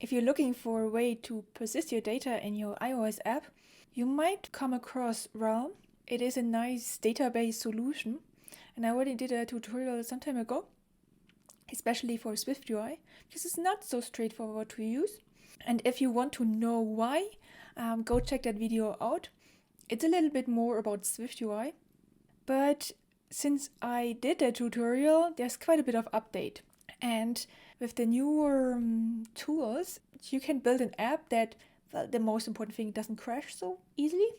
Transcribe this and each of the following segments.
If you're looking for a way to persist your data in your iOS app, you might come across Realm. It is a nice database solution, and I already did a tutorial some time ago, especially for SwiftUI, because it's not so straightforward to use. And if you want to know why, go check that video out. It's a little bit more about SwiftUI, but since I did that tutorial, there's quite a bit of update. And with the newer tools, you can build an app that, well, the most important thing, doesn't crash so easily.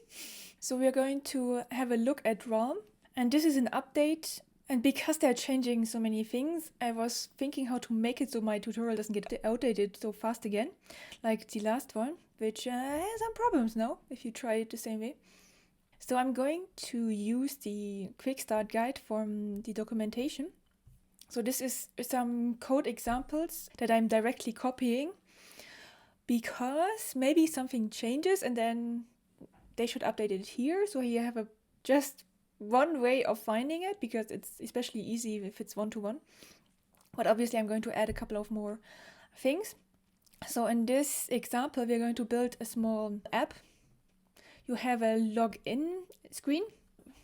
So we're going to have a look at Realm, and this is an update. And because they're changing so many things, I was thinking how to make it so my tutorial doesn't get outdated so fast again, like the last one, which has some problems now if you try it the same way. So I'm going to use the quick start guide from the documentation. So this is some code examples that I'm directly copying, because maybe something changes and then they should update it here. So you have just one way of finding it, because it's especially easy if it's one-to-one. But obviously I'm going to add a couple of more things. So in this example, we're going to build a small app. You have a login screen.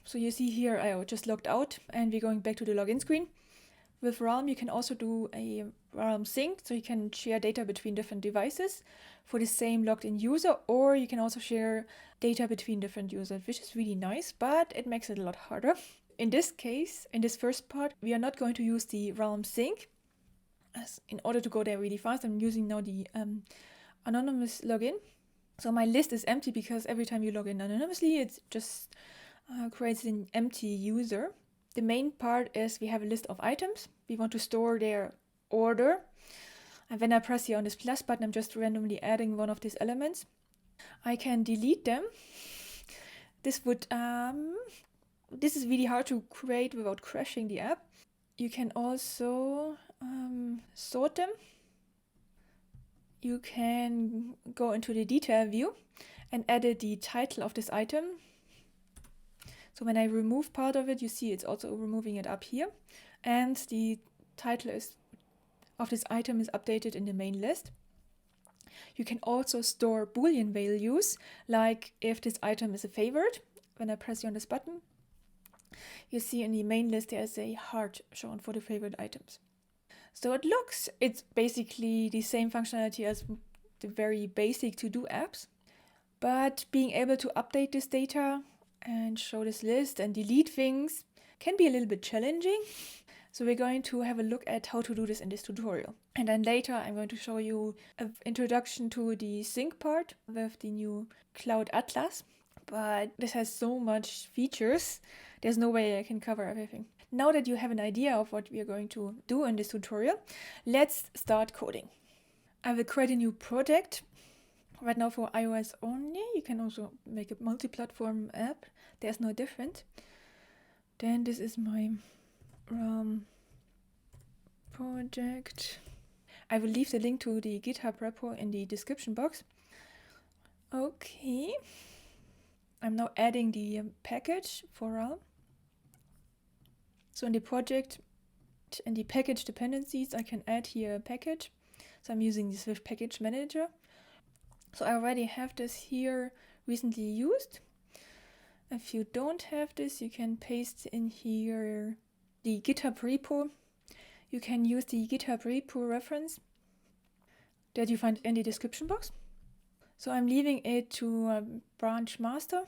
So you see here I just logged out and we're going back to the login screen. With Realm, you can also do a Realm sync, so you can share data between different devices for the same logged in user, or you can also share data between different users, which is really nice, but it makes it a lot harder. In this case, in this first part, we are not going to use the Realm sync. In order to go there really fast, I'm using now the anonymous login. So my list is empty because every time you log in anonymously, it just creates an empty user. The main part is we have a list of items. We want to store their order. And when I press here on this plus button, I'm just randomly adding one of these elements. I can delete them. This is really hard to create without crashing the app. You can also sort them. You can go into the detail view and edit the title of this item. So when I remove part of it, you see it's also removing it up here. And the title of this item is updated in the main list. You can also store Boolean values, like if this item is a favorite. When I press on this button, you see in the main list there's a heart shown for the favorite items. So it's basically the same functionality as the very basic to-do apps, but being able to update this data and show this list and delete things can be a little bit challenging. So we're going to have a look at how to do this in this tutorial. And then later I'm going to show you an introduction to the sync part with the new Cloud Atlas. But this has so much features, there's no way I can cover everything. Now that you have an idea of what we are going to do in this tutorial, let's start coding. I will create a new project. Right now for iOS only. You can also make a multi-platform app. There's no difference. Then this is my project. I will leave the link to the GitHub repo in the description box. Okay. I'm now adding the package for Realm. So in the project, in the package dependencies, I can add here a package. So I'm using the Swift Package Manager. So I already have this here recently used. If you don't have this, you can paste in here the GitHub repo. You can use the GitHub repo reference that you find in the description box. So I'm leaving it to branch master,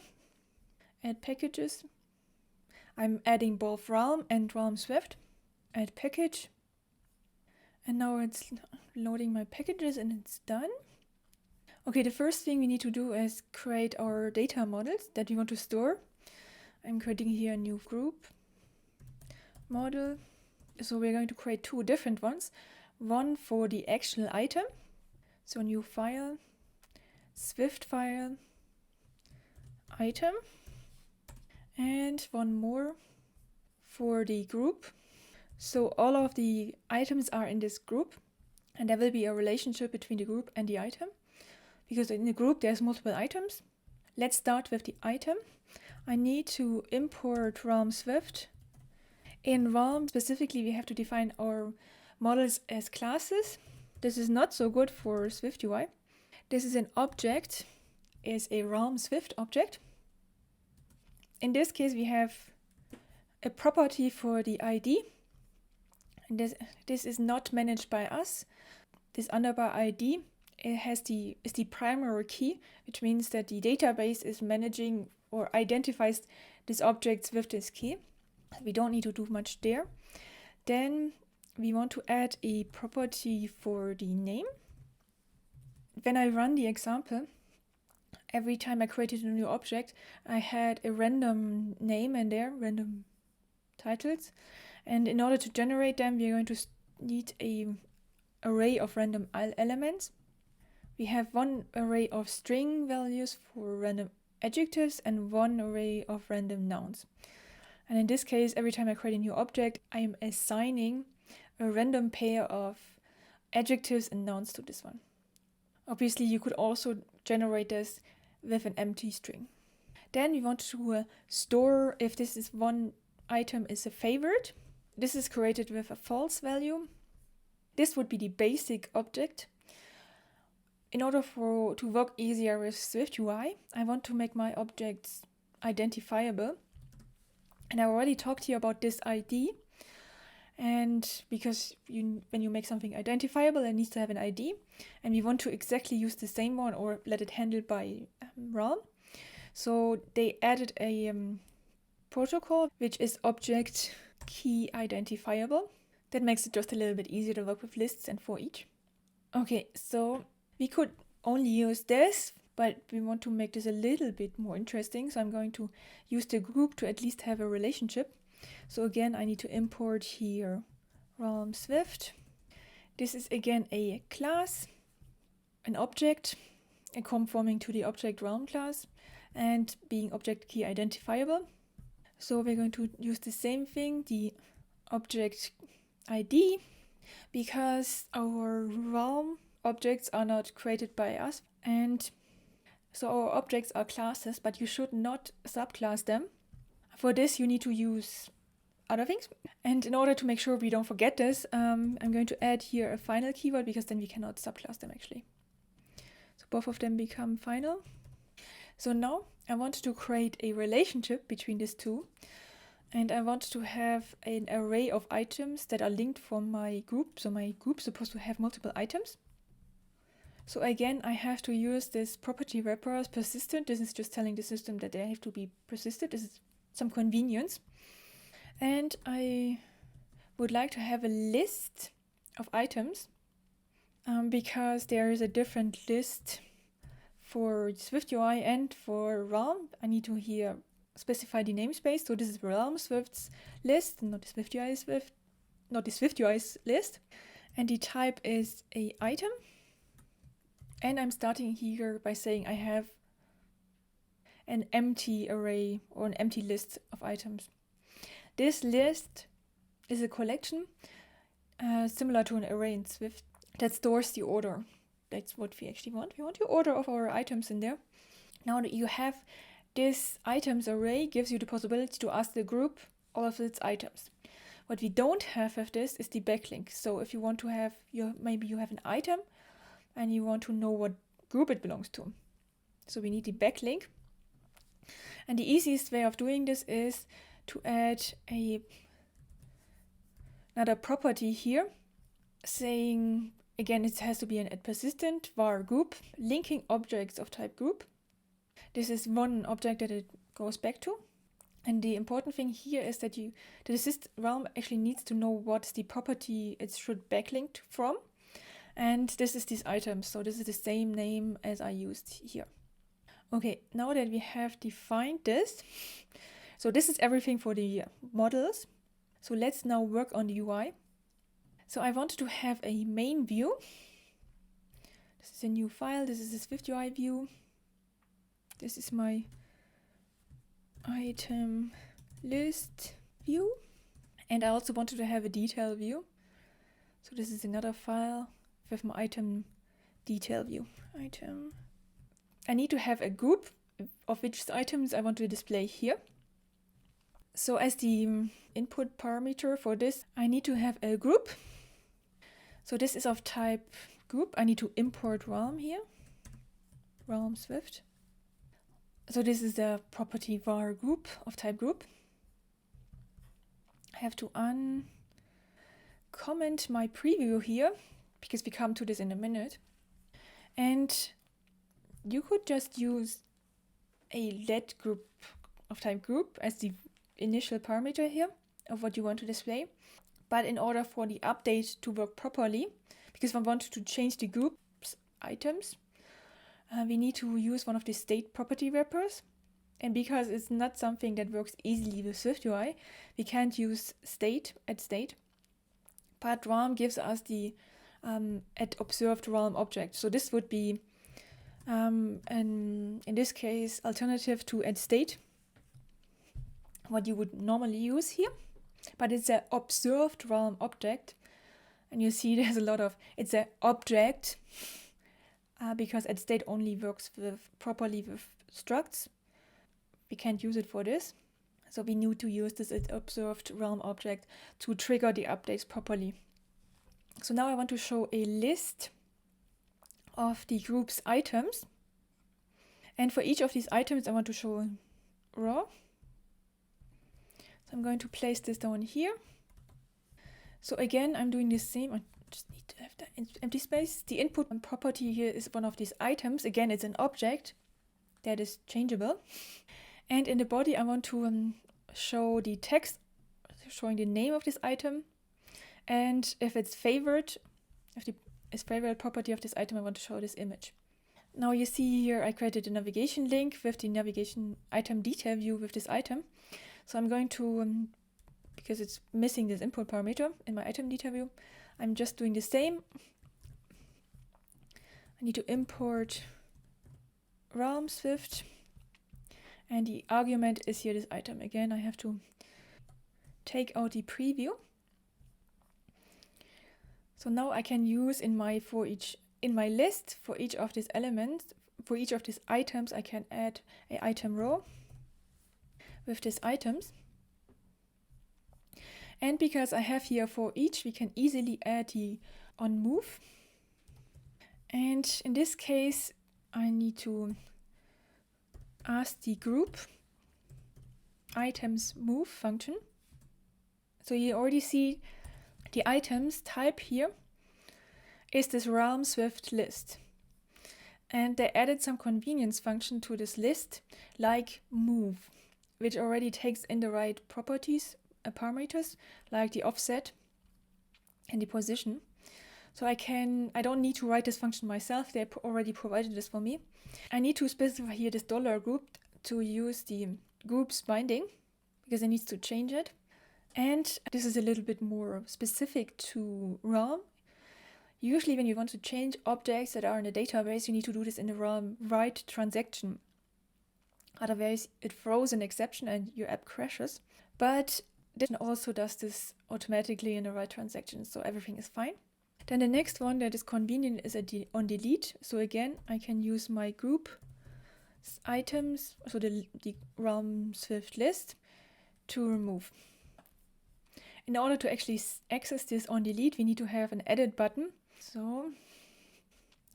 add packages. I'm adding both Realm and RealmSwift, add package. And now it's loading my packages and it's done. Okay, the first thing we need to do is create our data models that we want to store. I'm creating here a new group model. So we're going to create two different ones. One for the actual item. So new file, Swift file, item. And one more for the group. So all of the items are in this group. And there will be a relationship between the group and the item, because in the group there's multiple items. Let's start with the item. I need to import RealmSwift. In Realm specifically, we have to define our models as classes. This is not so good for SwiftUI. This is an object, is a RealmSwift object. In this case, we have a property for the ID. And this is not managed by us. This underbar ID is the primary key, which means that the database is managing or identifies these objects with this key. We don't need to do much there. Then we want to add a property for the name. When I run the example, every time I created a new object, I had a random name in there, random titles. And in order to generate them, we're going to need an array of random elements. We have one array of string values for random adjectives and one array of random nouns. And in this case, every time I create a new object, I am assigning a random pair of adjectives and nouns to this one. Obviously, you could also generate this with an empty string. Then we want to store if this is one item is a favorite. This is created with a false value. This would be the basic object. In order to work easier with SwiftUI, I want to make my objects identifiable. And I already talked here about this ID. And because when you make something identifiable, it needs to have an ID. And we want to exactly use the same one or let it handled by Realm. So they added a protocol, which is object key identifiable. That makes it just a little bit easier to work with lists and for each. Okay, so we could only use this, but we want to make this a little bit more interesting. So I'm going to use the group to at least have a relationship. So again, I need to import here RealmSwift. This is again a class, an object, and conforming to the object Realm class, and being object key identifiable. So we're going to use the same thing, the object ID, because our Realm objects are not created by us, and so our objects are classes, but you should not subclass them. For this, you need to use other things. And in order to make sure we don't forget this, I'm going to add here a final keyword, because then we cannot subclass them actually. So both of them become final. So now I want to create a relationship between these two. And I want to have an array of items that are linked from my group. So my group is supposed to have multiple items. So again, I have to use this property wrapper as persistent. This is just telling the system that they have to be persisted. This is some convenience. And I would like to have a list of items because there is a different list for SwiftUI and for Realm. I need to here specify the namespace. So this is RealmSwift.List, not the SwiftUI's list. And the type is a item. And I'm starting here by saying I have an empty array or an empty list of items. This list is a collection similar to an array in Swift that stores the order. That's what we actually want. We want the order of our items in there. Now that you have this items array, gives you the possibility to ask the group all of its items. What we don't have with this is the backlink. So if you want to have, maybe you have an item and you want to know what group it belongs to. So we need the backlink. And the easiest way of doing this is to add another property here, saying, again, it has to be an persistent var group, linking objects of type group. This is one object that it goes back to. And the important thing here is that the assist realm actually needs to know what's the property it should backlink from. And this is these items. So this is the same name as I used here. Okay, now that we have defined this, so this is everything for the models. So let's now work on the UI. So I wanted to have a main view. This is a new file. This is a SwiftUI view. This is my item list view. And I also wanted to have a detail view. So this is another file with my item detail view. Item. I need to have a group of which items I want to display here. So as the input parameter for this, I need to have a group. So this is of type group, I need to import Realm here, RealmSwift. So this is the property var group of type group. I have to uncomment my preview here because we come to this in a minute. And you could just use a let group of type group as the initial parameter here of what you want to display. But in order for the update to work properly, because we want to change the group's items, we need to use one of the state property wrappers. And because it's not something that works easily with SwiftUI, we can't use state at state. But Realm gives us the at observed Realm object. So this would be, in this case, alternative to at state, what you would normally use here. But it's an observed Realm object. And you see there's a lot of, it's an object, because at state only works properly with structs. We can't use it for this. So we need to use this observed Realm object to trigger the updates properly. So now I want to show a list of the group's items. And for each of these items, I want to show a raw. So I'm going to place this down here. So again, I'm doing the same. I just need to have the empty space. The input property here is one of these items. Again, it's an object that is changeable. And in the body, I want to show the text showing the name of this item. And if it's favored, if it's favorite property of this item, I want to show this image. Now you see here, I created a navigation link with the navigation item detail view with this item. So I'm going to, because it's missing this input parameter in my item detail view, I'm just doing the same. I need to import RealmSwift. And the argument is here this item. Again, I have to take out the preview. So now I can use in my list for each of these elements, for each of these items, I can add an item row with these items. And because I have here for each, we can easily add the on move. And in this case, I need to ask the group items move function. So you already see the items type here is this RealmSwift.List. And they added some convenience function to this list, like move, which already takes in the right properties, parameters, like the offset and the position. So I don't need to write this function myself. They already provided this for me. I need to specify here this $group to use the group's binding because I need to change it. And this is a little bit more specific to Realm. Usually when you want to change objects that are in a database, you need to do this in the Realm write transaction. Otherwise, it throws an exception and your app crashes. But this also does this automatically in the write transaction, so everything is fine. Then the next one that is convenient is on delete. So again, I can use my group items, so the RealmSwift.List, to remove. In order to actually access this on delete, we need to have an edit button. So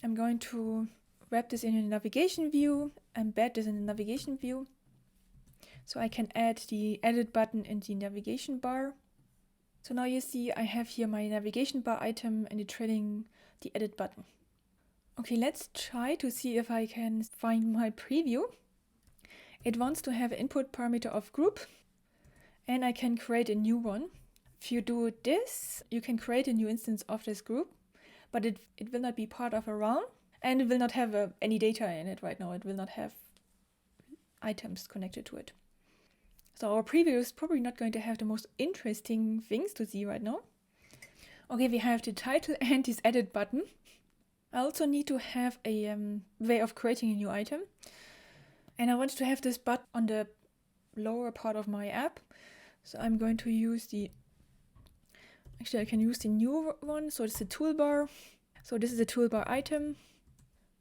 I'm going to wrap this in a navigation view, embed this in the navigation view. So I can add the edit button in the navigation bar. So now you see I have here my navigation bar item and it's trailing the edit button. Okay, let's try to see if I can find my preview. It wants to have an input parameter of group and I can create a new one. If you do this, you can create a new instance of this group, but it will not be part of a round and it will not have any data in it right now. It will not have items connected to it. So our preview is probably not going to have the most interesting things to see right now. Okay, we have the title and this edit button. I also need to have a way of creating a new item. And I want to have this button on the lower part of my app. So I'm going to use actually I can use the new one. So it's the toolbar. So this is a toolbar item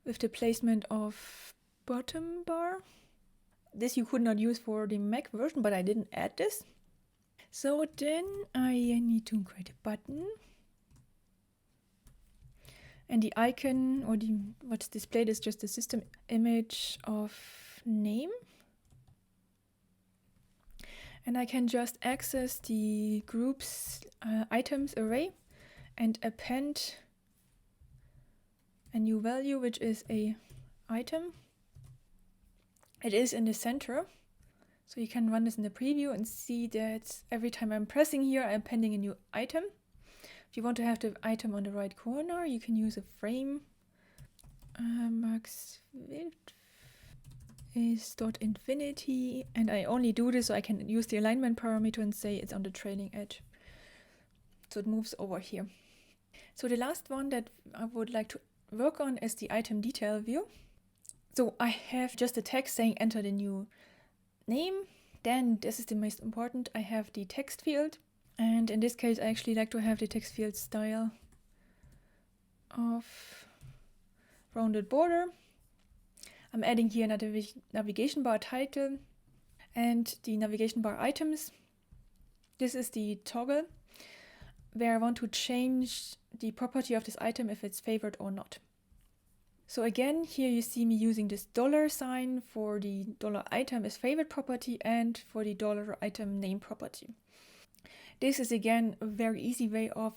with the placement of bottom bar. This you could not use for the Mac version, but I didn't add this. So then I need to create a button. And the icon, or what's displayed, is just the system image of name. And I can just access the groups items array and append a new value, which is a item. It is in the center. So you can run this in the preview and see that every time I'm pressing here, I'm appending a new item. If you want to have the item on the right corner, you can use a frame. Max width is .infinity, and I only do this so I can use the alignment parameter and say it's on the trailing edge. So it moves over here. So the last one that I would like to work on is the item detail view. So I have just a text saying enter the new name. Then this is the most important. I have the text field. And in this case, I actually like to have the text field style of rounded border. I'm adding here another navigation bar title and the navigation bar items. This is the toggle where I want to change the property of this item if it's favored or not. So again, here you see me using this $sign for the $item is favorite property and for the $item name property. This is again a very easy way of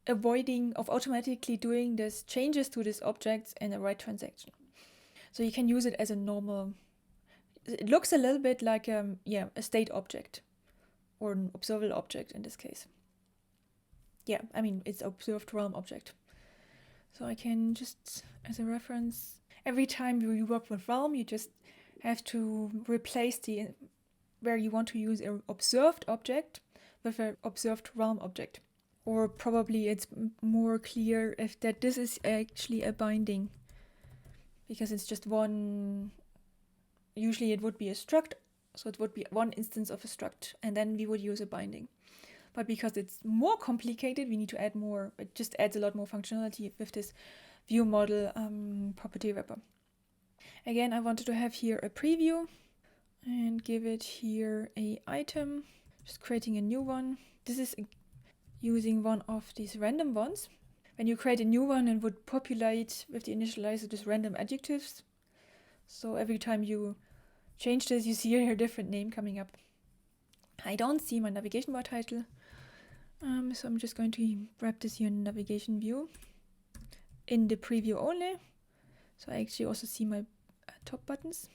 automatically doing these changes to these objects in a write transaction. So you can use it as a normal, it looks a little bit like a state object or an observable object in this case. Yeah, I mean, it's observed realm object. So I can just, as a reference, every time you work with realm, you just have to replace where you want to use an observed object with an observed realm object. Or probably it's more clear if that this is actually a binding, because it's just one, usually it would be a struct, so it would be one instance of a struct, and then we would use a binding. But because it's more complicated, we need to add more. It just adds a lot more functionality with this view model property wrapper. Again, I wanted to have here a preview and give it here a item, just creating a new one. This is using one of these random ones. When you create a new one, it would populate with the initializer just random adjectives. So every time you change this, you see here a different name coming up. I don't see my navigation bar title. So I'm just going to wrap this here in navigation view in the preview only. So I actually also see my top buttons.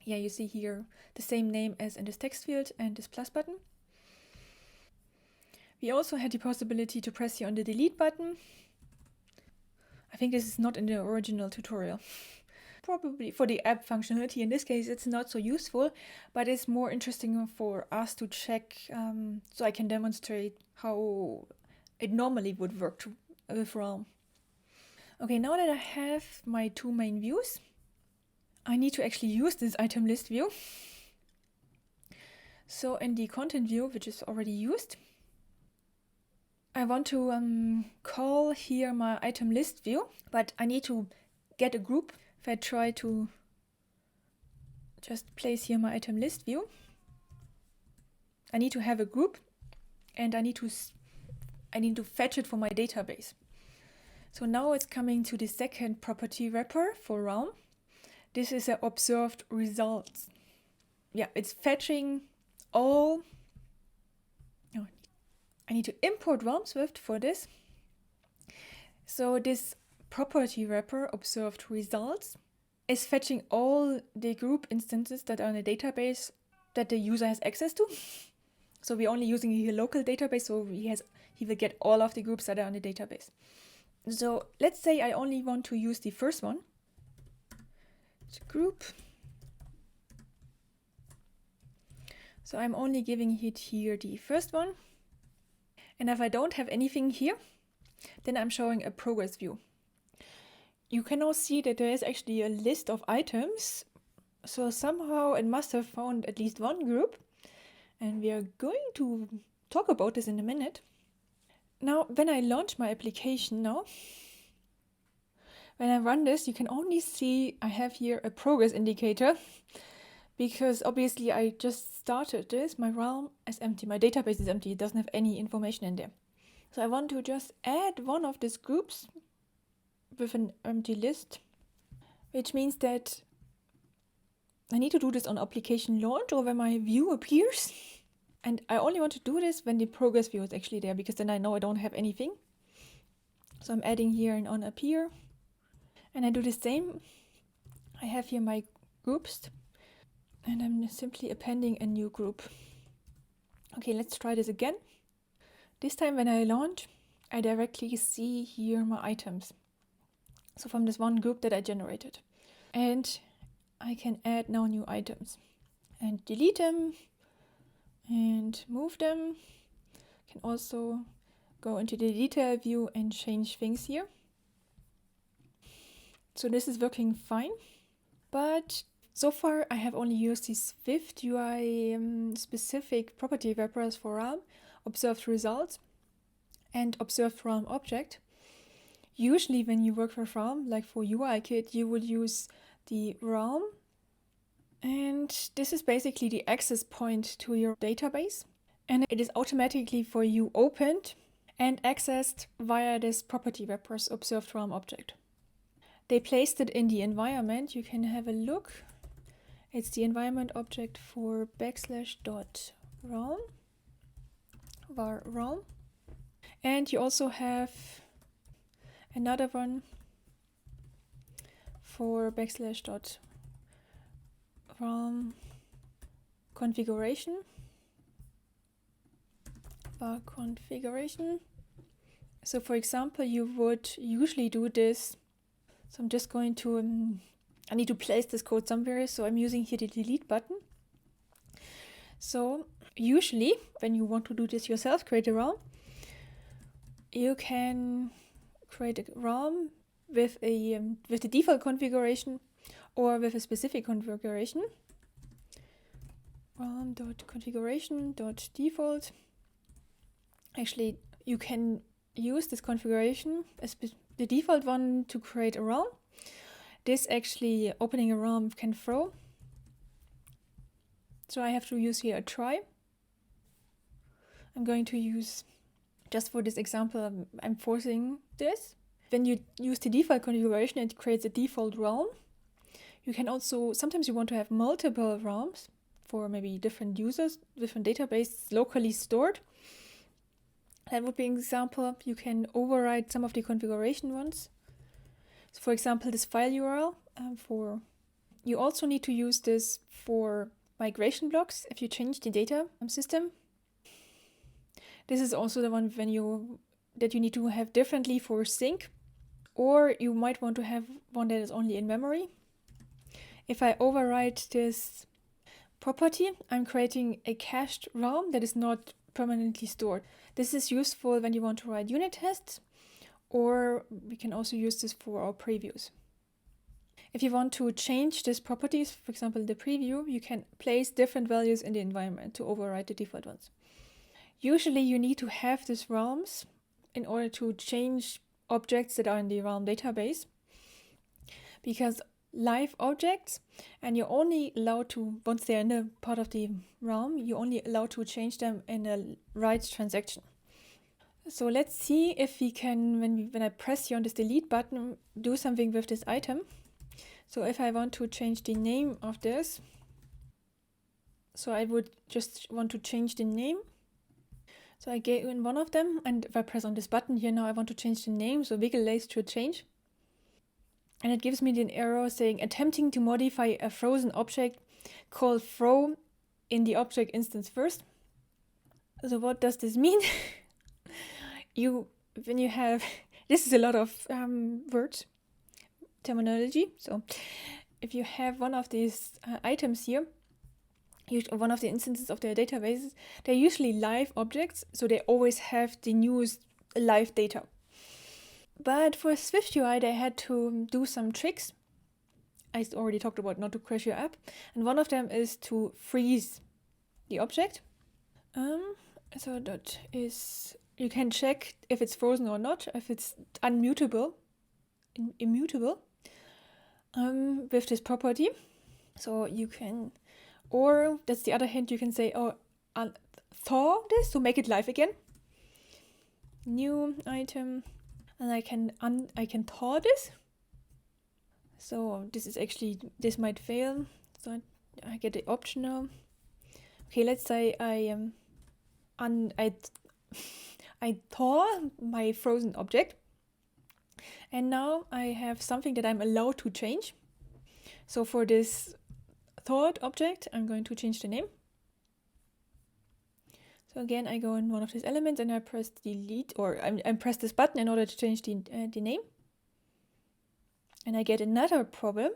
Yeah, you see here the same name as in this text field and this plus button. We also had the possibility to press here on the delete button. I think this is not in the original tutorial. Probably for the app functionality, in this case it's not so useful, but it's more interesting for us to check so I can demonstrate how it normally would work with Realm. Okay, now that I have my two main views, I need to actually use this item list view. So in the content view, which is already used, I want to call here my item list view, but I need to get a group. If I try to just place here my item list view, I need to have a group and I need to fetch it from my database. So now it's coming to the second property wrapper for Realm. This is an observed results. Yeah, it's fetching all. Oh, I need to import RealmSwift for this. So this property wrapper observed results is fetching all the group instances that are in a database that the user has access to. So we're only using a local database, so he will get all of the groups that are on the database. So let's say I only want to use the first one. It's group. So I'm only giving it here the first one. And if I don't have anything here, then I'm showing a progress view. You can now see that there is actually a list of items. So somehow it must have found at least one group. And we are going to talk about this in a minute. Now, when I launch my application now, when I run this, you can only see I have here a progress indicator because obviously I just started this. My realm is empty. My database is empty. It doesn't have any information in there. So I want to just add one of these groups with an empty list, which means that I need to do this on application launch or when my view appears. And I only want to do this when the progress view is actually there, because then I know I don't have anything. So I'm adding here an on appear. And I do the same. I have here my groups. And I'm simply appending a new group. Okay, let's try this again. This time when I launch, I directly see here my items. So from this one group that I generated. And I can add now new items. And delete them. And move them. Can also go into the detail view and change things here. So this is working fine. But so far, I have only used these SwiftUI specific property wrappers for Realm, ObservedResults, and ObservedRealmObject. Usually, when you work with Realm, like for UIKit, you would use the Realm, and this is basically the access point to your database, and it is automatically for you opened and accessed via this property wrappers ObservedRealmObject. They placed it in the environment. You can have a look. It's the environment object for \.realm var realm. And you also have another one for \.realm configuration var configuration. So for example, you would usually do this. So I'm just going to I need to place this code somewhere, so I'm using here the delete button. So usually when you want to do this yourself, create a realm, you can create a realm with the default configuration or with a specific configuration. realm.configuration.default. Actually, you can use this configuration as the default one to create a realm. This actually opening a realm can throw. So I have to use here a try. I'm going to use, just for this example, I'm forcing this. When you use the default configuration, it creates a default realm. You can also, sometimes you want to have multiple realms for maybe different users, different databases locally stored. That would be an example. You can override some of the configuration ones. So for example, this file URL you also need to use this for migration blocks if you change the data system. This is also the one that you need to have differently for sync, or you might want to have one that is only in memory. If I override this property, I'm creating a cached realm that is not permanently stored. This is useful when you want to write unit tests, or we can also use this for our previews. If you want to change these properties, for example, the preview, you can place different values in the environment to override the default ones. Usually you need to have these realms in order to change objects that are in the realm database, because live objects, and you're only allowed to, once they're in a part of the realm, you're only allowed to change them in a write transaction. So let's see if we can, when I press here on this delete button, do something with this item. So if I want to change the name of this, so I would just want to change the name. So I go in one of them, and if I press on this button here now, I want to change the name, so wiggle lace should change. And it gives me an error saying attempting to modify a frozen object, call throw in the object instance first. So what does this mean? When you have, this is a lot of words, terminology. So if you have one of these items here, one of the instances of their databases, they're usually live objects, so they always have the newest live data. But for SwiftUI, they had to do some tricks. I already talked about not to crash your app, and one of them is to freeze the object. So that is, you can check if it's frozen or not, if it's immutable, with this property. So you can, or that's the other hint, you can say, thaw this to make it live again. New item and I can thaw this. So this might fail. So I get the optional. Okay, let's say I thaw my frozen object, and now I have something that I'm allowed to change. So for this thawed object, I'm going to change the name. So again, I go in one of these elements and I press delete, or I press this button in order to change the name. And I get another problem.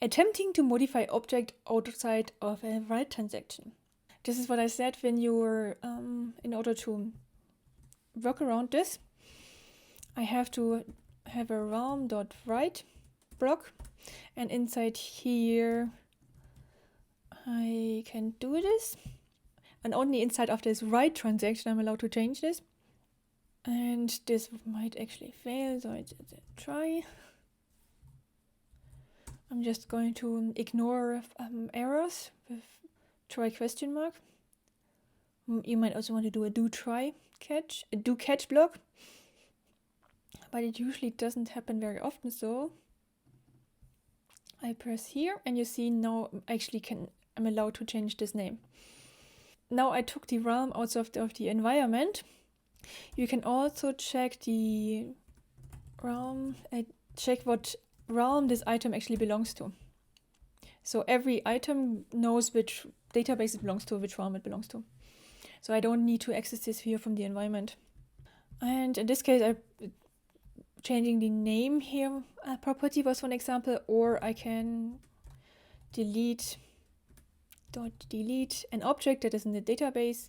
Attempting to modify object outside of a write transaction. This is what I said when you're, in order to work around this, I have to have a realm.write block, and inside here I can do this, and only inside of this write transaction I'm allowed to change this. And this might actually fail, so I try. I'm just going to ignore errors with try question mark. You might also want to do a do catch block, but it usually doesn't happen very often. So I press here, and you see now I'm allowed to change this name. Now I took the realm out of the environment. You can also check the realm, check what realm this item actually belongs to. So every item knows which database it belongs to, which realm it belongs to. So I don't need to access this here from the environment. And in this case, changing the name here property was one example, or I can delete an object that is in the database,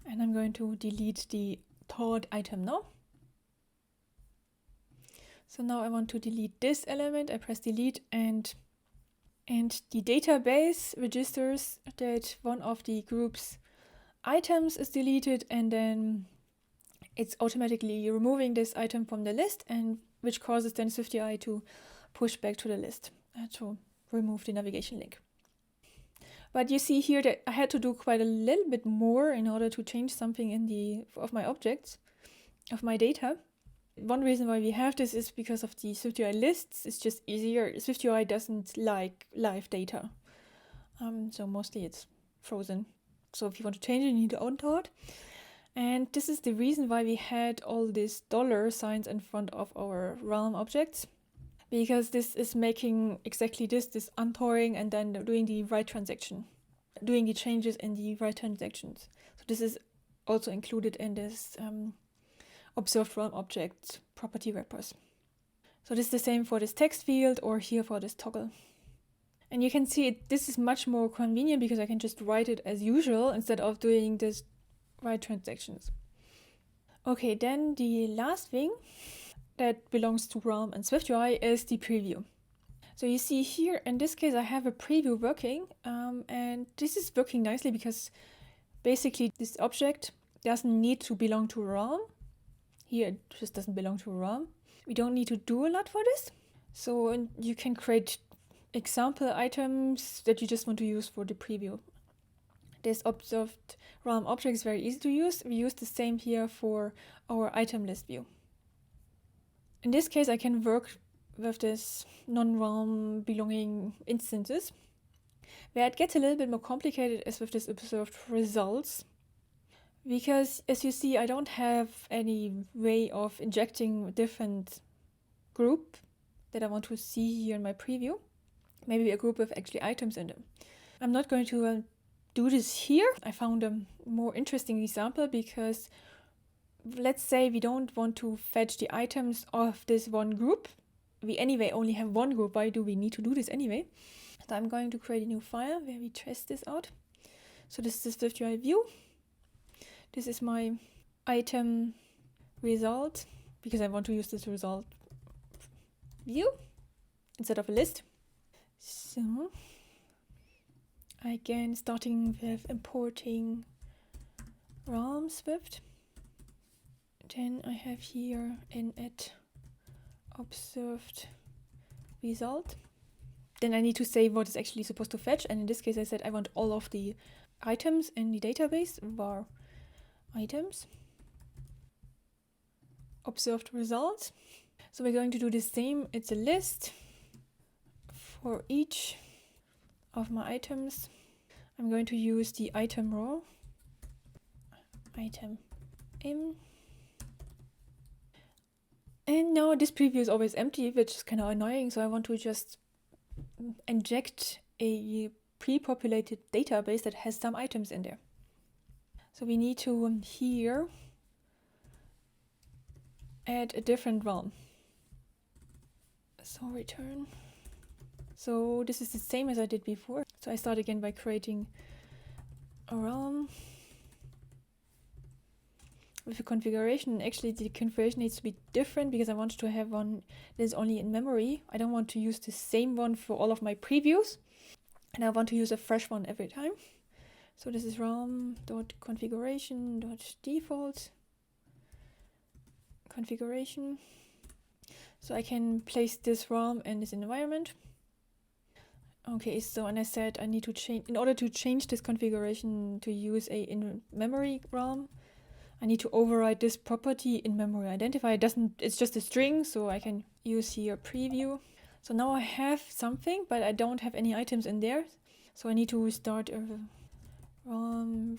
and I'm going to delete the thawed item now. So now I want to delete this element. I press delete, and the database registers that one of the group's items is deleted, and then it's automatically removing this item from the list, and which causes then SwiftUI to push back to the list to remove the navigation link. But you see here that I had to do quite a little bit more in order to change something of my objects, of my data. One reason why we have this is because of the SwiftUI lists. It's just easier. SwiftUI doesn't like live data. So mostly it's frozen. So if you want to change it, you need to unthaw it. And this is the reason why we had all these $signs in front of our realm objects. Because this is making exactly this unthawing and then doing the write transaction, doing the changes in the write transactions. So this is also included in this observed realm object property wrappers. So this is the same for this text field or here for this toggle. And you can see this is much more convenient because I can just write it as usual instead of doing this write transactions. Okay, then the last thing that belongs to Realm and SwiftUI is the preview. So you see here, in this case, I have a preview working, and this is working nicely because basically this object doesn't need to belong to Realm. Here it just doesn't belong to Realm. We don't need to do a lot for this. So you can create example items that you just want to use for the preview. This observed Realm object is very easy to use. We use the same here for our item list view. In this case, I can work with this non-realm belonging instances. Where it gets a little bit more complicated is with this observed results. Because as you see, I don't have any way of injecting a different group that I want to see here in my preview. Maybe a group with actually items in them. I'm not going to do this here. I found a more interesting example because let's say we don't want to fetch the items of this one group. We anyway only have one group. Why do we need to do this anyway? So I'm going to create a new file where we test this out. So this is the SwiftUI view. This is my item result because I want to use this result view instead of a list. So again, starting with importing RealmSwift. Then I have here init observed result. Then I need to say what is actually supposed to fetch. And in this case, I said I want all of the items in the database var items. observed results. So we're going to do the same. It's a list for each of my items. I'm going to use the item row, item im. And now this preview is always empty, which is kind of annoying. So I want to just inject a pre-populated database that has some items in there. So we need to here add a different realm. So return. So this is the same as I did before. So I start again by creating a realm with a configuration. Actually, the configuration needs to be different because I want to have one that is only in memory. I don't want to use the same one for all of my previews, and I want to use a fresh one every time. So this is realm.configuration.default configuration. So I can place this realm in this environment. Okay, so and I said I need to change, in order to change this configuration to use a in-memory realm, I need to override this property in memory identifier. It's just a string, so I can use here preview. So now I have something, but I don't have any items in there. So I need to start a realm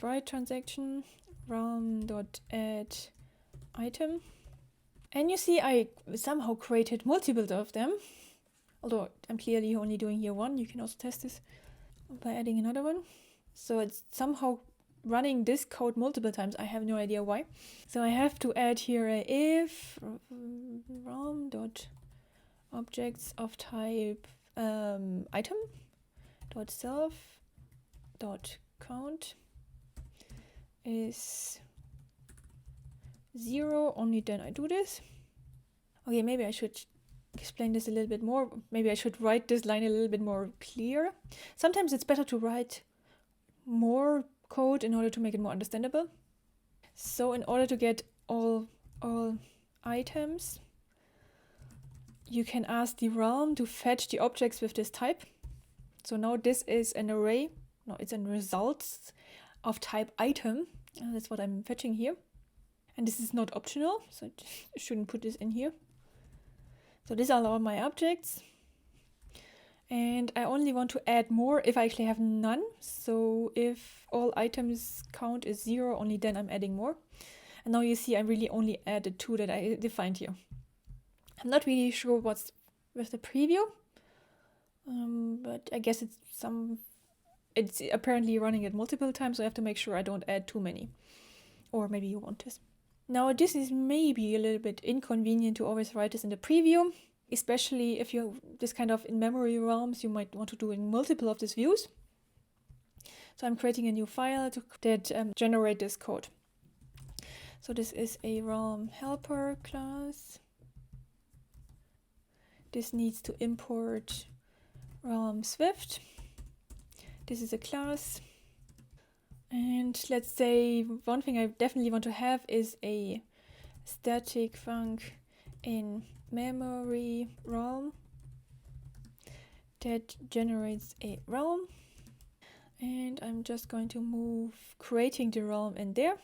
write transaction, realm.add item. And you see I somehow created multiple of them. Although I'm clearly only doing here one. You can also test this by adding another one. So it's somehow running this code multiple times. I have no idea why. So I have to add here a if realm.objects of type item dot self dot count is 0, only then I do this. Okay, maybe I should explain this a little bit more. Maybe I should write this line a little bit more clear. Sometimes it's better to write more code in order to make it more understandable. So in order to get all items, you can ask the realm to fetch the objects with this type. So now this is an array. No, it's a results of type item. That's what I'm fetching here. And this is not optional, so I shouldn't put this in here. So these are all my objects. And I only want to add more if I actually have none. So if all items count is 0, only then I'm adding more. And now you see I really only added 2 that I defined here. I'm not really sure what's with the preview, but I guess it's apparently running it multiple times, so I have to make sure I don't add too many. Or maybe you want this. Now this is maybe a little bit inconvenient to always write this in the preview, especially if you this kind of in-memory realms, you might want to do in multiple of these views. So I'm creating a new file that generate this code. So this is a realm helper class. This needs to import RealmSwift. This is a class. And let's say one thing I definitely want to have is a static func in memory realm that generates a realm. And I'm just going to move creating the realm in there.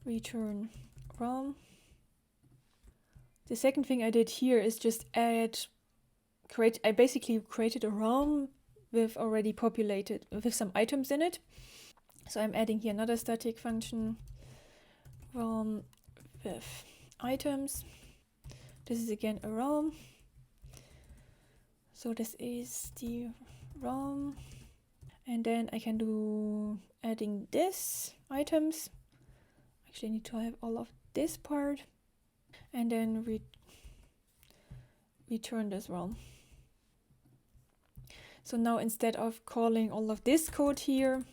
Return realm. The second thing I did here is just I basically created a realm with already populated with some items in it. So I'm adding here another static function, realm with items. This is again a realm. So this is the realm. And then I can do adding this items. Actually, I need to have all of this part. And then return this realm. So now instead of calling all of this code here,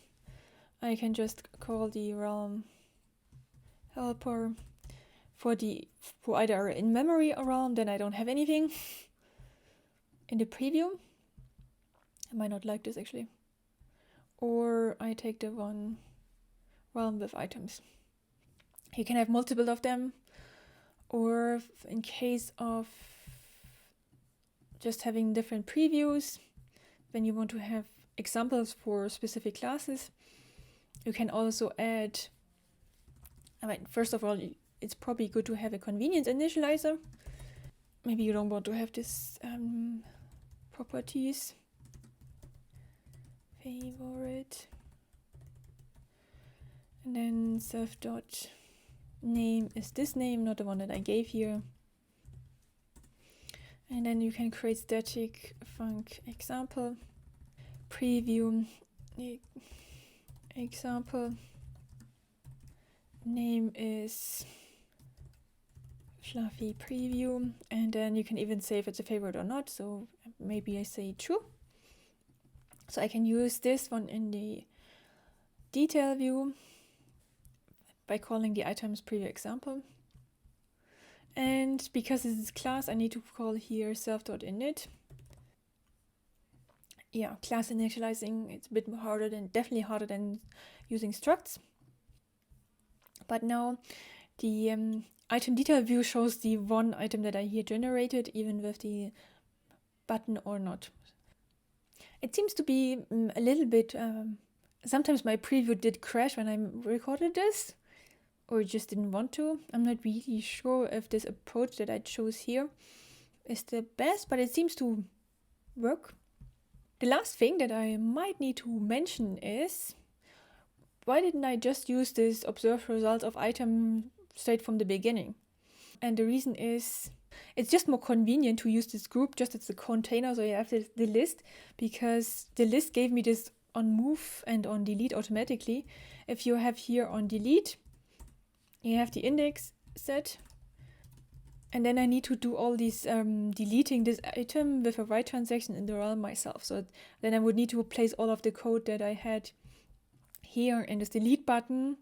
I can just call the realm helper for either in memory realm, then I don't have anything in the preview. I might not like this actually. Or I take the one realm with items. You can have multiple of them, or in case of just having different previews, when you want to have examples for specific classes, you can also add, first of all, it's probably good to have a convenience initializer. Maybe you don't want to have this properties. Favorite. And then self.name is this name, not the one that I gave here. And then you can create static func example, preview example, name is fluffy preview, and then you can even say if it's a favorite or not, so maybe I say true. So I can use this one in the detail view by calling the items preview example. And because this is class, I need to call here self.init. Yeah, class initializing, it's a bit harder definitely harder than using structs. But now the item detail view shows the one item that I here generated, even with the button or not. It seems to be a little bit, sometimes my preview did crash when I recorded this, or just didn't want to. I'm not really sure if this approach that I chose here is the best, but it seems to work. The last thing that I might need to mention is, why didn't I just use this observed result of item straight from the beginning? And the reason is, it's just more convenient to use this group just as a container, so you have the list, because the list gave me this on move and on delete automatically. If you have here on delete, you have the index set, and then I need to do all these deleting this item with a write transaction in the realm myself. So then I would need to replace all of the code that I had here in this delete button.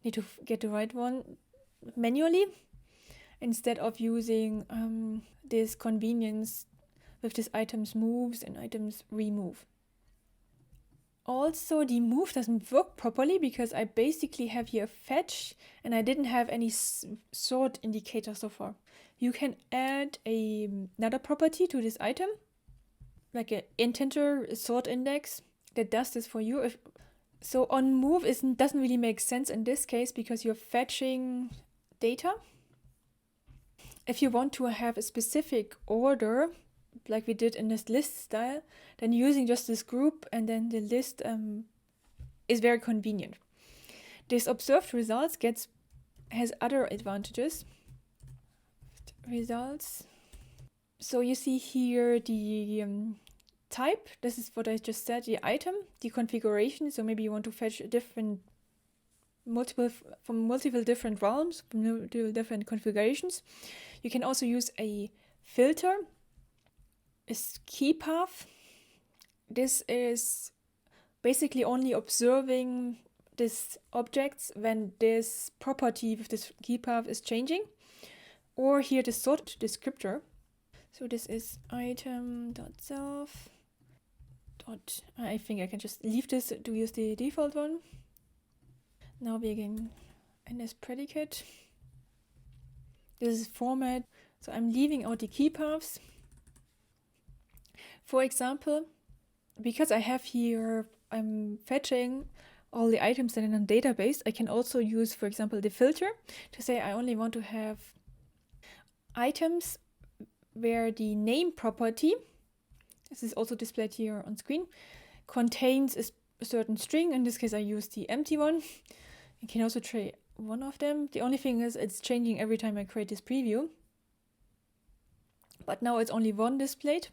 Need to get the right one manually instead of using this convenience with this items moves and items remove. Also, the move doesn't work properly because I basically have here a fetch and I didn't have any sort indicator so far. You can add another property to this item, like an integer sort index that does this for you. So on move doesn't really make sense in this case because you're fetching data. If you want to have a specific order, like we did in this list style, then using just this group and then the list is very convenient. This observed results has other advantages. Results. So you see here the type. This is what I just said, the item, the configuration. So maybe you want to fetch multiple different realms, from multiple different configurations. You can also use a filter. Is key path. This is basically only observing these objects when this property with this key path is changing, or here the sort descriptor. So this is item.self. I think I can just leave this to use the default one. Now we again in this predicate. This is format. So I'm leaving out the key paths. For example, because I have here, I'm fetching all the items that are in a database, I can also use, for example, the filter to say I only want to have items where the name property, this is also displayed here on screen, contains a certain string. In this case, I use the empty one. You can also try one of them. The only thing is it's changing every time I create this preview. But now it's only one displayed.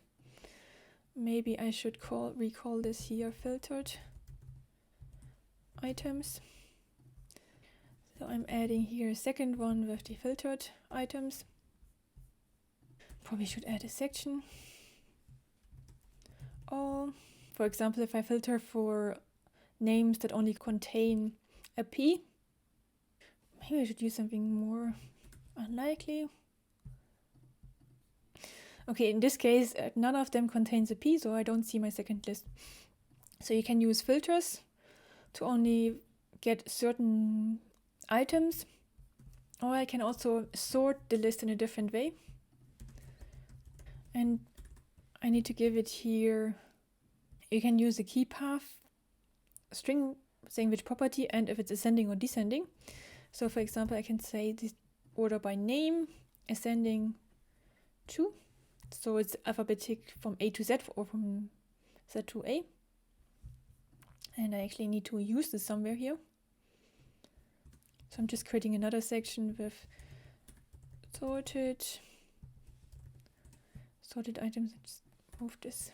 Maybe I should recall this here filtered items. So I'm adding here a second one with the filtered items. Probably should add a section. All. For example, if I filter for names that only contain a P, maybe I should use something more unlikely. Okay, in this case, none of them contains a P, so I don't see my second list. So you can use filters to only get certain items, or I can also sort the list in a different way. And I need to give it here, you can use a key path string saying which property and if it's ascending or descending. So for example, I can say this order by name, ascending to. So it's alphabetic from A to Z or from Z to A. And I actually need to use this somewhere here. So I'm just creating another section with sorted items. Just move this.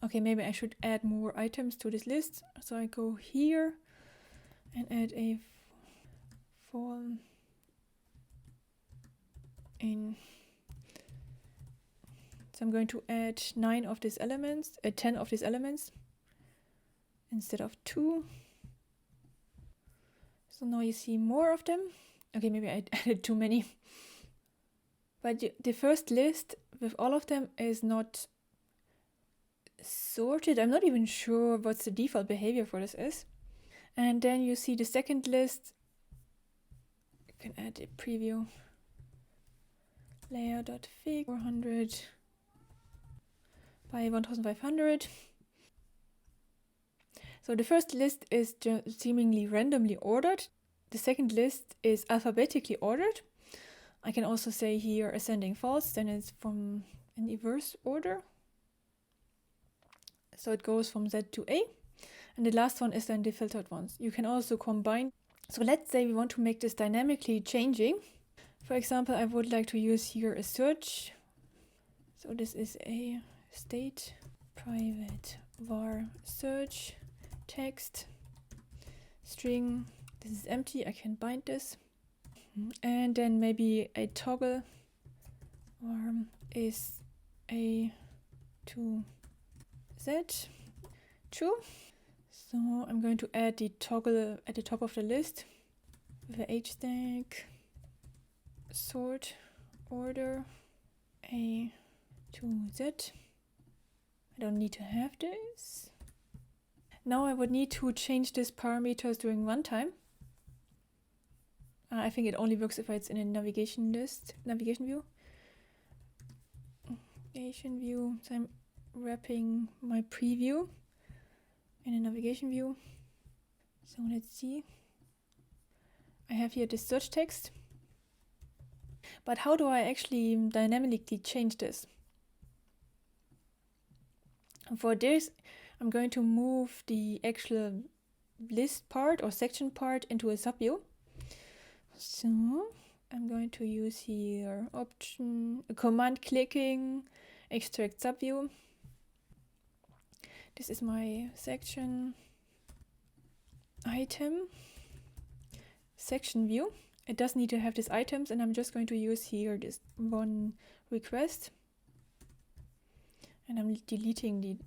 Okay, maybe I should add more items to this list. So I go here and add a form in. So I'm going to add 10 of these elements instead of 2. So now you see more of them. Okay, maybe I added too many. But the first list with all of them is not sorted. I'm not even sure what the default behavior for this is. And then you see the second list. You can add a preview. Layer.fig 400 by 1500. So the first list is seemingly randomly ordered. The second list is alphabetically ordered. I can also say here ascending false, then it's from an inverse order. So it goes from Z to A. And the last one is then the filtered ones. You can also combine. So let's say we want to make this dynamically changing. For example, I would like to use here a search. So this is a state private var search text string. This is empty. I can bind this. And then maybe a toggle is A to Z true. So I'm going to add the toggle at the top of the list with a h-stack sort order A to Z. I don't need to have this. Now I would need to change these parameters during runtime. I think it only works if it's in a navigation view. So I'm wrapping my preview in a navigation view. So let's see. I have here the search text. But how do I actually dynamically change this? For this, I'm going to move the actual list part or section part into a subview. So I'm going to use here command clicking, extract subview. This is my section item section view. It does need to have these items, and I'm just going to use here this one request. And I'm deleting the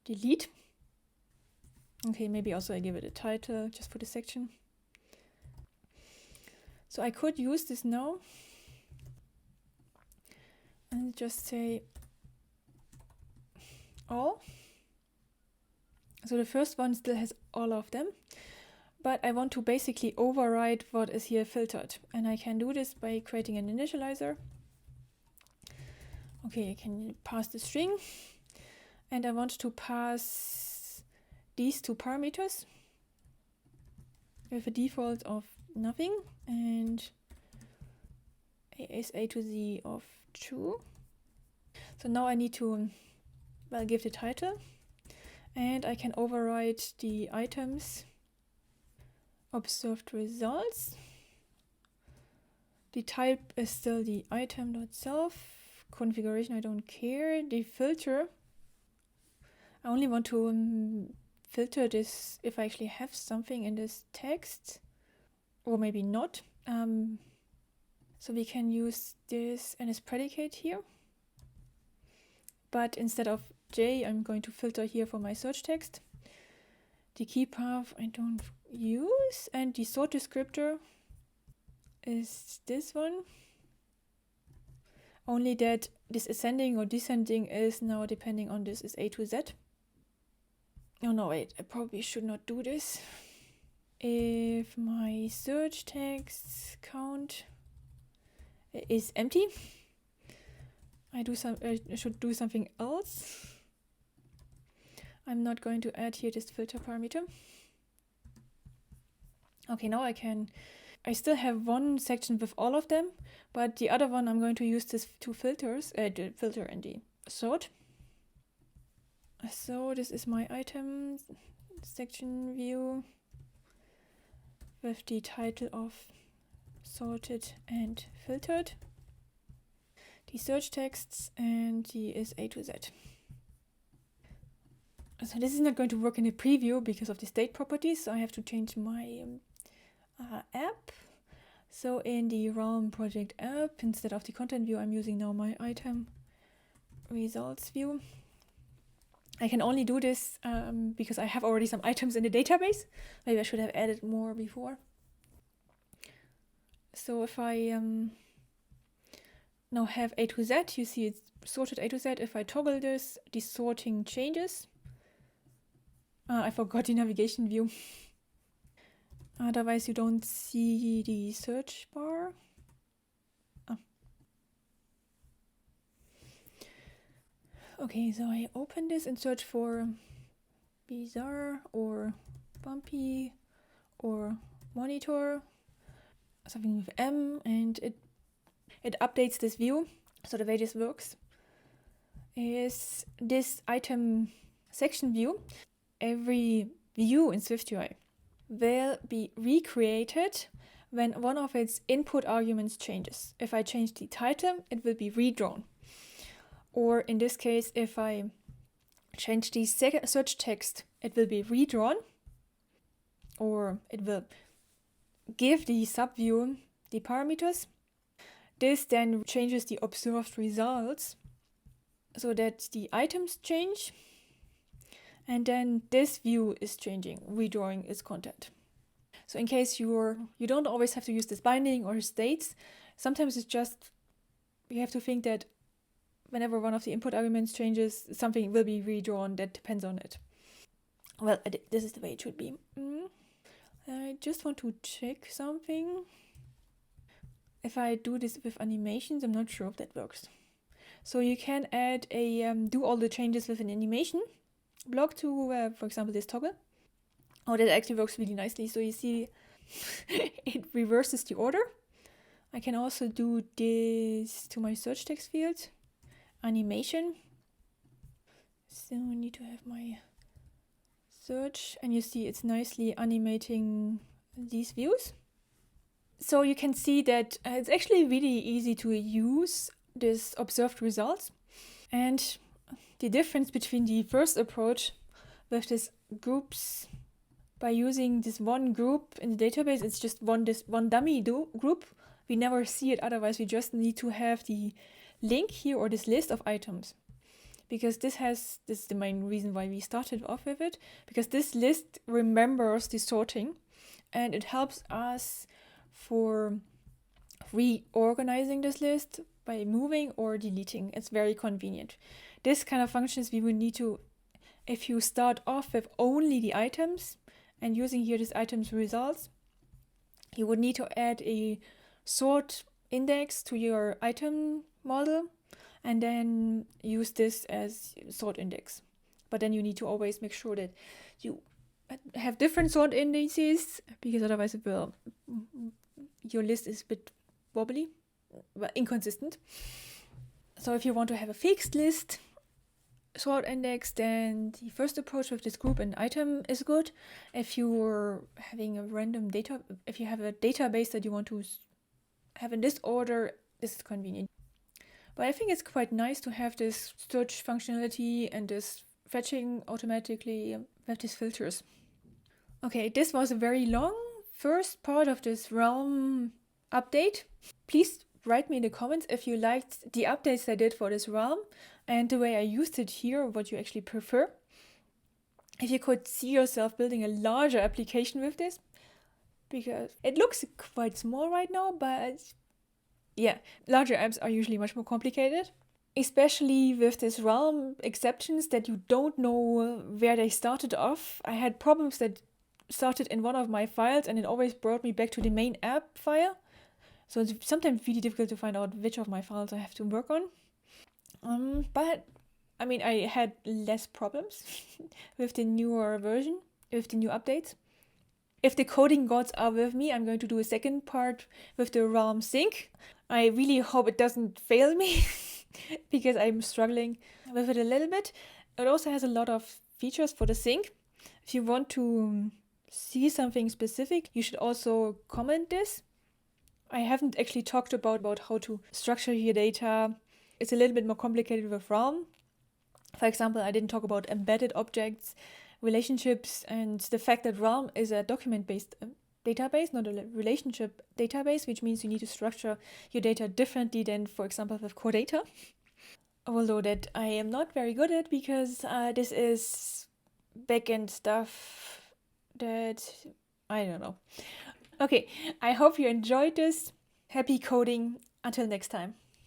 delete. Okay, maybe also I give it a title just for the section. So I could use this now and just say all. So the first one still has all of them, but I want to basically override what is here filtered. And I can do this by creating an initializer. Okay, I can pass the string, and I want to pass these two parameters with a default of nothing and is A to Z of true. So now I need to give the title, and I can override the items observed results. The type is still the item.self. Configuration, I don't care. The filter, I only want to filter this if I actually have something in this text, or maybe not. So we can use this and its predicate here. But instead of J, I'm going to filter here for my search text. The key path I don't use, and the sort descriptor is this one. Only that this ascending or descending is now depending on this is A to Z. Oh no, wait, I probably should not do this. If my search text count is empty, I should do something else. I'm not going to add here this filter parameter. Okay, now I still have one section with all of them, but the other one I'm going to use this two filters, the filter and the sort. So this is my item section view with the title of sorted and filtered, the search texts, and the is A to Z. So this is not going to work in the preview because of the state properties, so I have to change my app. So in the Realm project app, instead of the content view, I'm using now my item results view. I can only do this because I have already some items in the database. Maybe I should have added more before. So if I now have A to Z, you see it's sorted A to Z. If I toggle this, the sorting changes. I forgot the navigation view. Otherwise, you don't see the search bar. Okay, so I open this and search for bizarre or bumpy or monitor, something with M, and it updates this view. So the way this works is this item section view. Every view in SwiftUI will be recreated when one of its input arguments changes. If I change the title, it will be redrawn. Or in this case, if I change the search text, it will be redrawn. Or it will give the subview the parameters. This then changes the observed results so that the items change. And then this view is changing, redrawing its content. So in case you don't always have to use this binding or states, sometimes it's just, you have to think that whenever one of the input arguments changes, something will be redrawn that depends on it. Well, this is the way it should be. I just want to check something. If I do this with animations, I'm not sure if that works. So you can add a do all the changes with an animation block to, for example, this toggle. Oh, that actually works really nicely. So you see, it reverses the order. I can also do this to my search text field, animation. So I need to have my search, and you see it's nicely animating these views. So you can see that it's actually really easy to use this observed results. And the difference between the first approach with this groups, by using this one group in the database, it's just one dummy group. We never see it, otherwise we just need to have the link here or this list of items. Because this is the main reason why we started off with it, because this list remembers the sorting and it helps us for reorganizing this list by moving or deleting. It's very convenient. This kind of functions we would need to, if you start off with only the items and using here this items results, you would need to add a sort index to your item model and then use this as sort index. But then you need to always make sure that you have different sort indices, because otherwise your list is a bit wobbly, well, inconsistent. So if you want to have a fixed list sort index, then the first approach with this group and item is good. If you're having a random data, if you have a database that you want to have in this order, this is convenient. But I think it's quite nice to have this search functionality and this fetching automatically with these filters. Okay, this was a very long first part of this Realm update. Please write me in the comments if you liked the updates I did for this Realm and the way I used it here, what you actually prefer. If you could see yourself building a larger application with this, because it looks quite small right now, but yeah, larger apps are usually much more complicated, especially with this Realm exceptions that you don't know where they started off. I had problems that started in one of my files and it always brought me back to the main app file. So it's sometimes really difficult to find out which of my files I have to work on. But I mean, I had less problems with the newer version, with the new updates. If the coding gods are with me, I'm going to do a second part with the Realm sync. I really hope it doesn't fail me because I'm struggling with it a little bit. It also has a lot of features for the sync. If you want to see something specific, you should also comment this. I haven't actually talked about how to structure your data. It's a little bit more complicated with Realm. For example, I didn't talk about embedded objects, relationships, and the fact that Realm is a document-based database, not a relationship database, which means you need to structure your data differently than, for example, with core data. Although that I am not very good at because this is backend stuff that I don't know. Okay, I hope you enjoyed this. Happy coding. Until next time.